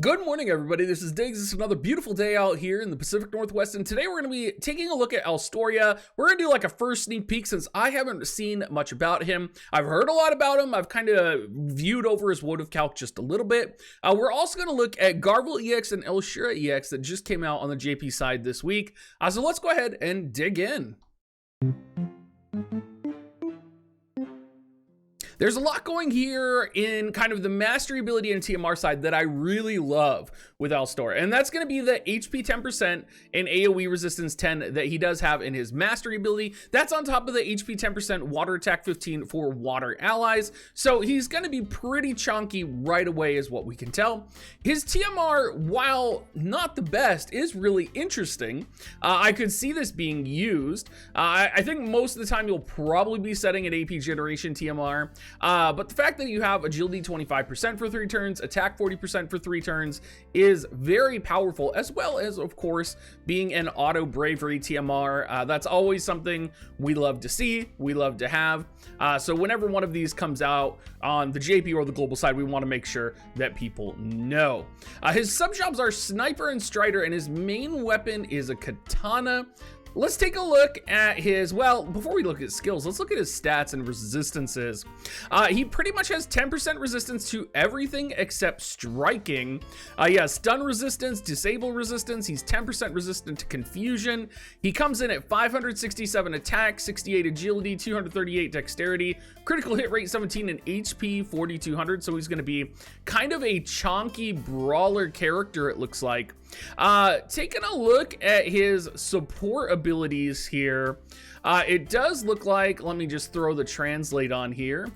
Good morning, everybody. This is Diggs. It's another beautiful day out here in the Pacific Northwest, and today we're going to be taking a look at Astoria. We're going to do like a first sneak peek since I haven't seen much about him. I've heard a lot about him. I've kind of viewed over his WoTV calc just a little bit. We're also going to look at Garble EX and Elshira EX that just came out on the JP side this week. So let's go ahead and dig in. There's a lot going here in kind of the mastery ability and TMR side that I really love with Astoria, and that's going to be the HP 10% and AoE resistance 10 that he does have in his mastery ability. That's on top of the HP 10% water attack 15 for water allies, so he's going to be pretty chunky right away is what we can tell. His TMR, while not the best, is really interesting. I could see this being used. I think most of the time you'll probably be setting an AP generation TMR. But the fact that you have agility 25% for 3 turns, attack 40% for 3 turns is very powerful, as well as, of course, being an auto bravery TMR. That's always something we love to see, we love to have. So whenever one of these comes out on the JP or the global side, we want to make sure that people know. His subjobs are Sniper and Strider, and his main weapon is a katana. Let's take a look at his, well, before we look at skills, let's look at his stats and resistances. He pretty much has 10% resistance to everything except striking. He has stun resistance, disable resistance. He's 10% resistant to confusion. He comes in at 567 attack, 68 agility, 238 dexterity, critical hit rate 17, and HP 4200. So he's going to be kind of a chonky brawler character, it looks like. Taking a look at his support abilities here, it does look like, let me just throw the translate on here.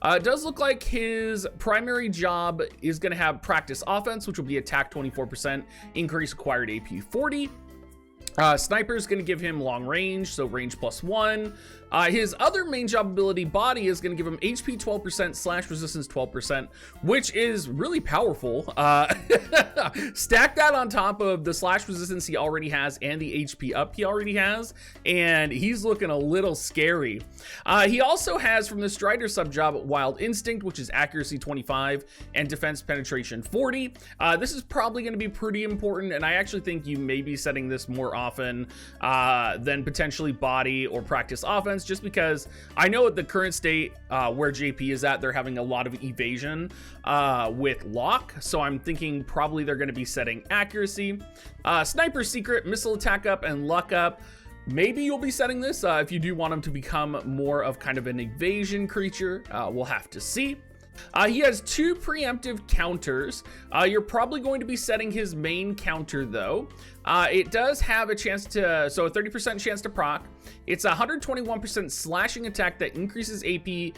It does look like his primary job is going to have practice offense, which will be attack 24%, increase acquired AP 40. Sniper is going to give him long range, so range +1. His other main job ability, body, is going to give him HP 12%, slash resistance 12%, which is really powerful. Stack that on top of the slash resistance he already has and the HP up he already has, and he's looking a little scary. He also has, from the Strider subjob, Wild Instinct, which is accuracy 25 and defense penetration 40. This is probably going to be pretty important, and I actually think you may be setting this more often than potentially body or practice offense, just because I know at the current state where JP is at, they're having a lot of evasion with lock, so I'm thinking probably they're going to be setting accuracy. Sniper secret, missile attack up, and luck up. Maybe you'll be setting this if you do want him to become more of kind of an evasion creature. We'll have to see. He has 2 preemptive counters. You're probably going to be setting his main counter though. It does have a chance to, so a 30% chance to proc. It's a 121% slashing attack that increases AP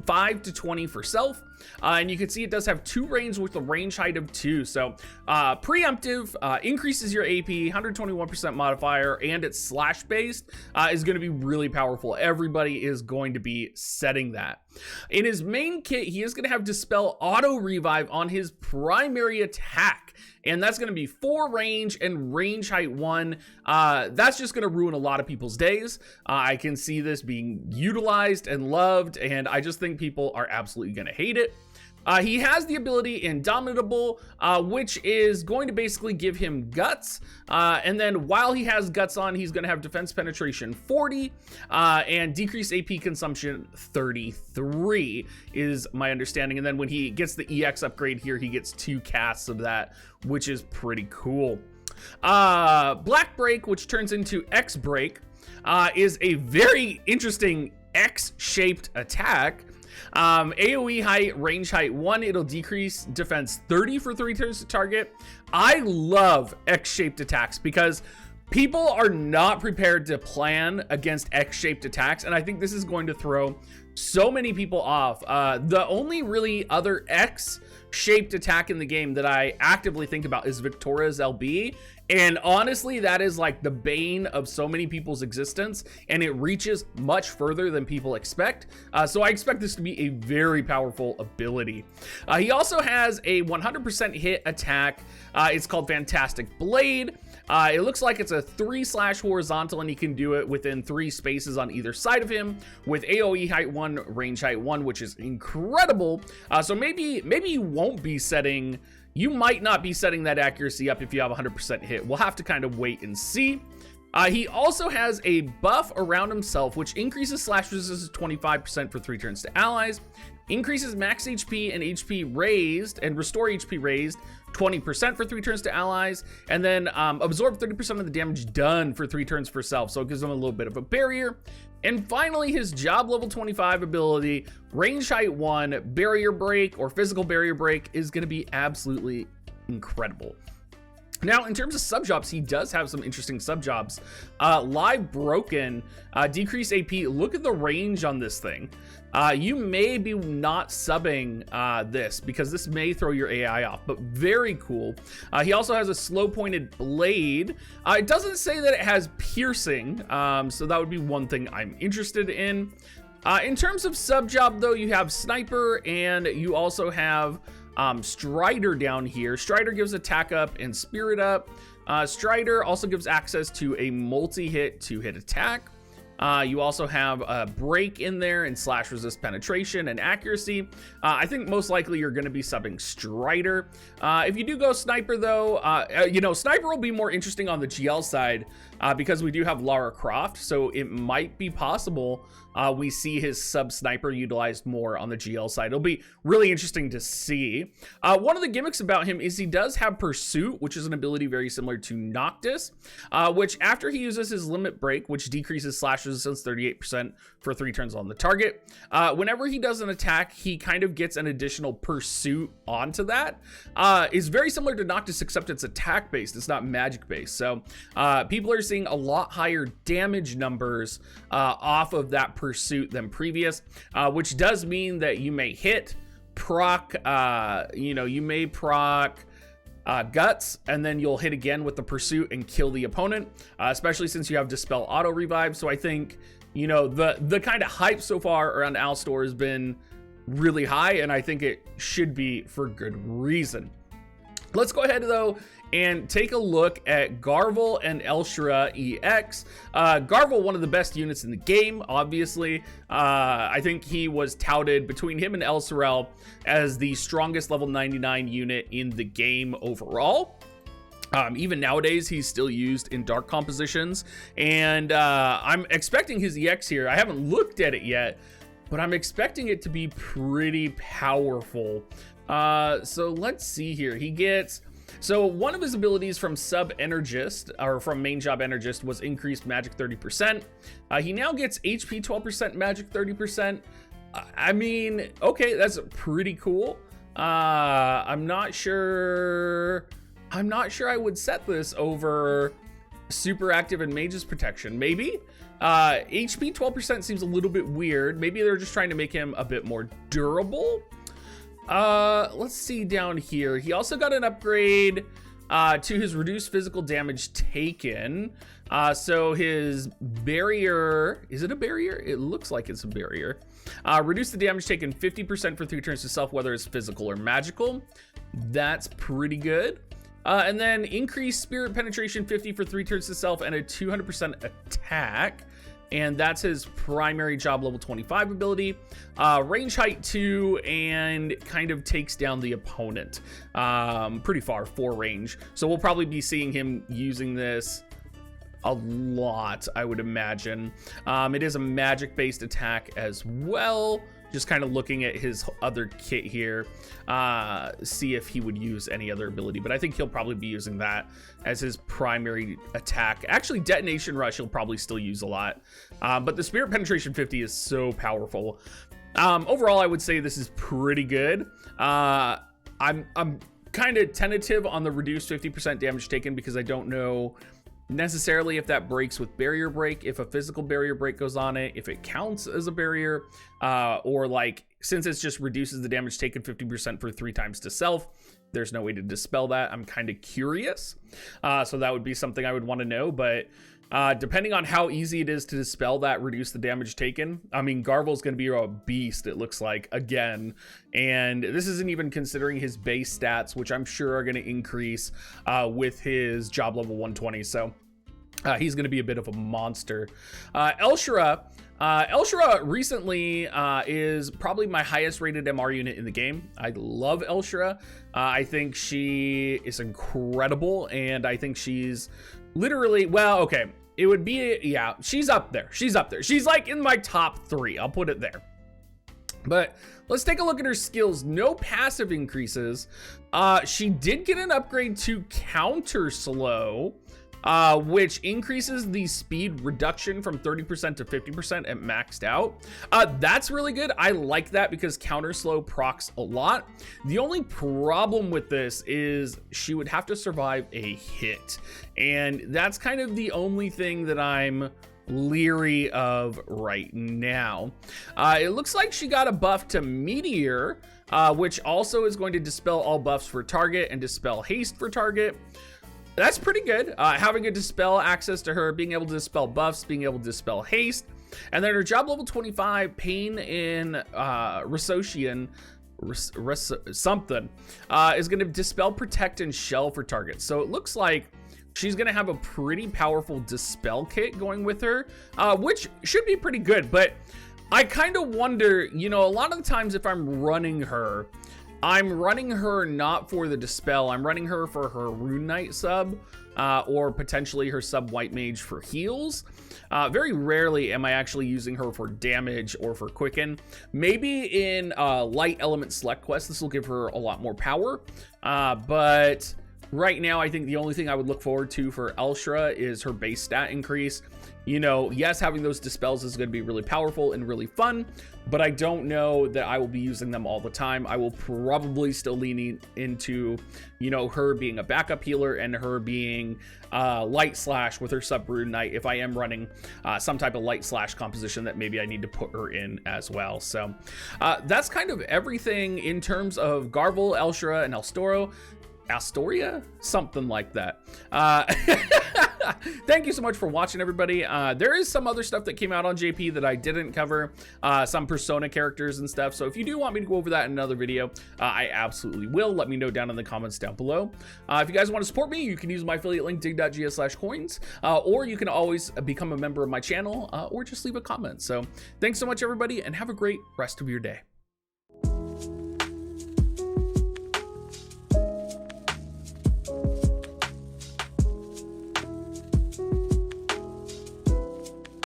5 to 20 for self. And you can see it does have 2 range with a range height of 2. So preemptive increases your AP, 121% modifier, and it's slash based is going to be really powerful. Everybody is going to be setting that. In his main kit, he is going to have Dispel Auto Revive on his primary attack, and that's going to be 4 range and range height 1. That's just going to ruin a lot of people's days. I can see this being utilized and loved, and I just think people are absolutely going to hate it. He has the ability Indomitable, which is going to basically give him guts. And then while he has guts on, he's going to have defense penetration 40 and decrease AP consumption 33 is my understanding. And then when he gets the EX upgrade here, he gets 2 casts of that, which is pretty cool. Black Break, which turns into X Break, is a very interesting X-shaped attack. AoE height, range height 1, it'll decrease defense 30 for 3 turns to target. I love X-shaped attacks because people are not prepared to plan against X-shaped attacks, and I think this is going to throw so many people off. The only really other X-shaped attack in the game that I actively think about is Victoria's LB, and honestly, that is like the bane of so many people's existence, and it reaches much further than people expect. So I expect this to be a very powerful ability. He also has a 100% hit attack. It's called Fantastic Blade. It looks like it's a 3/ horizontal, and he can do it within 3 spaces on either side of him with AoE height 1, range height 1, which is incredible. So maybe you won't be setting you might not be setting that accuracy up if you have 100% hit. We'll have to kind of wait and see. He also has a buff around himself, which increases slash resistance 25% for 3 turns to allies, increases max HP and HP raised, and restore HP raised 20% for 3 turns to allies, and then absorb 30% of the damage done for 3 turns for self, so it gives him a little bit of a barrier. And finally, his job level 25 ability, range height 1, barrier break, or physical barrier break, is going to be absolutely incredible. Now, in terms of sub-jobs, he does have some interesting sub-jobs. Live Broken, decrease AP. Look at the range on this thing. You may be not subbing this because this may throw your AI off, but very cool. He also has a slow-pointed blade. It doesn't say that it has piercing, so that would be one thing I'm interested in. In terms of sub-job, though, you have Sniper, and you also have Strider down here. Strider gives attack up and spirit up. Strider also gives access to a multi-hit 2-hit attack. You also have a break in there and slash resist penetration and accuracy. I think most likely you're going to be subbing Strider. If you do go Sniper, though, Sniper will be more interesting on the GL side because we do have Lara Croft, so it might be possible we see his sub Sniper utilized more on the GL side. It'll be really interesting to see. One of the gimmicks about him is he does have Pursuit, which is an ability very similar to Noctis, which after he uses his Limit Break, which decreases slash resistance 38% for 3 turns on the target, whenever he does an attack, he kind of gets an additional Pursuit onto that. It's very similar to Noctis, except it's attack based, it's not magic based. So people are seeing a lot higher damage numbers off of that Pursuit than previous, which does mean that you may hit, proc, you may proc Guts, and then you'll hit again with the Pursuit and kill the opponent, especially since you have Dispel Auto Revive. So I think, the kind of hype so far around Alstor has been really high, and I think it should be for good reason. Let's go ahead, though, and take a look at Garvall and Ellshra EX. Garvall, one of the best units in the game, obviously. I think he was touted between him and Ellshra as the strongest level 99 unit in the game overall. Even nowadays, he's still used in dark compositions, and I'm expecting his EX here. I haven't looked at it yet, but I'm expecting it to be pretty powerful. So let's see here. He gets... So one of his abilities from Sub Energist, or from Main Job Energist, was increased magic 30%. He now gets HP 12%, magic 30%. I mean, okay, that's pretty cool. I'm not sure I would set this over Super Active and Mage's Protection. Maybe. HP 12% seems a little bit weird. Maybe they're just trying to make him a bit more durable. Let's see down here. He also got an upgrade to his reduced physical damage taken. So his barrier, is it a barrier? It looks like it's a barrier. Reduce the damage taken 50% for 3 turns to self, whether it's physical or magical. That's pretty good. And then increase spirit penetration 50 for 3 turns to self and a 200% attack. And that's his primary job level 25 ability. Range height 2 and kind of takes down the opponent pretty far for range. So we'll probably be seeing him using this a lot, I would imagine. It is a magic based attack as well. Just kind of looking at his other kit here, see if he would use any other ability. But I think he'll probably be using that as his primary attack. Actually, Detonation Rush he'll probably still use a lot. But the Spirit Penetration 50 is so powerful. Overall, I would say this is pretty good. I'm kind of tentative on the reduced 50% damage taken because I don't know necessarily if that breaks with barrier break, if a physical barrier break goes on it, if it counts as a barrier, or like, since it just reduces the damage taken 50% for 3 times to self, there's no way to dispel that. I'm kind of curious. So that would be something I would want to know, but depending on how easy it is to dispel that, reduce the damage taken, I mean, Garvall's going to be a beast, it looks like, again. And this isn't even considering his base stats, which I'm sure are going to increase with his job level 120. So He's going to be a bit of a monster. Ellshra recently is probably my highest rated MR unit in the game. I love Ellshra. I think she is incredible, and I think she's literally, well, okay, it would be, yeah, she's up there. She's up there. She's like in my top 3. I'll put it there. But let's take a look at her skills. No passive increases. She did get an upgrade to counter slow, which increases the speed reduction from 30% to 50% at maxed out. That's really good. I like that because counter slow procs a lot. The only problem with this is she would have to survive a hit, and that's kind of the only thing that I'm leery of right now. It looks like she got a buff to Meteor, which also is going to dispel all buffs for target and dispel haste for target. That's pretty good. Having a dispel access to her, being able to dispel buffs, being able to dispel haste. And then her job level 25, Pain in Resocian, something, is going to dispel, protect, and shell for targets. So it looks like she's going to have a pretty powerful dispel kit going with her, which should be pretty good. But I kind of wonder, you know, a lot of the times if I'm running her, I'm running her not for the dispel. I'm running her for her Rune Knight sub, or potentially her sub White Mage for heals. Very rarely am I actually using her for damage or for quicken. Maybe in Light Element Select Quest, this will give her a lot more power. But right now, I think the only thing I would look forward to for Ellshra is her base stat increase. You know, yes, having those dispels is going to be really powerful and really fun, but I don't know that I will be using them all the time. I will probably still lean into, you know, her being a backup healer and her being light slash with her sub Rune Knight if I am running some type of light slash composition that maybe I need to put her in as well. So that's kind of everything in terms of Garble, Ellshra, and Astoria, something like that. Thank you so much for watching, everybody. There is some other stuff that came out on JP that I didn't cover, some Persona characters and stuff. So if you do want me to go over that in another video, I absolutely will. Let me know down in the comments down below. If you guys want to support me, you can use my affiliate link, dig.gs/coins, or you can always become a member of my channel, or just leave a comment. So thanks so much, everybody, and have a great rest of your day.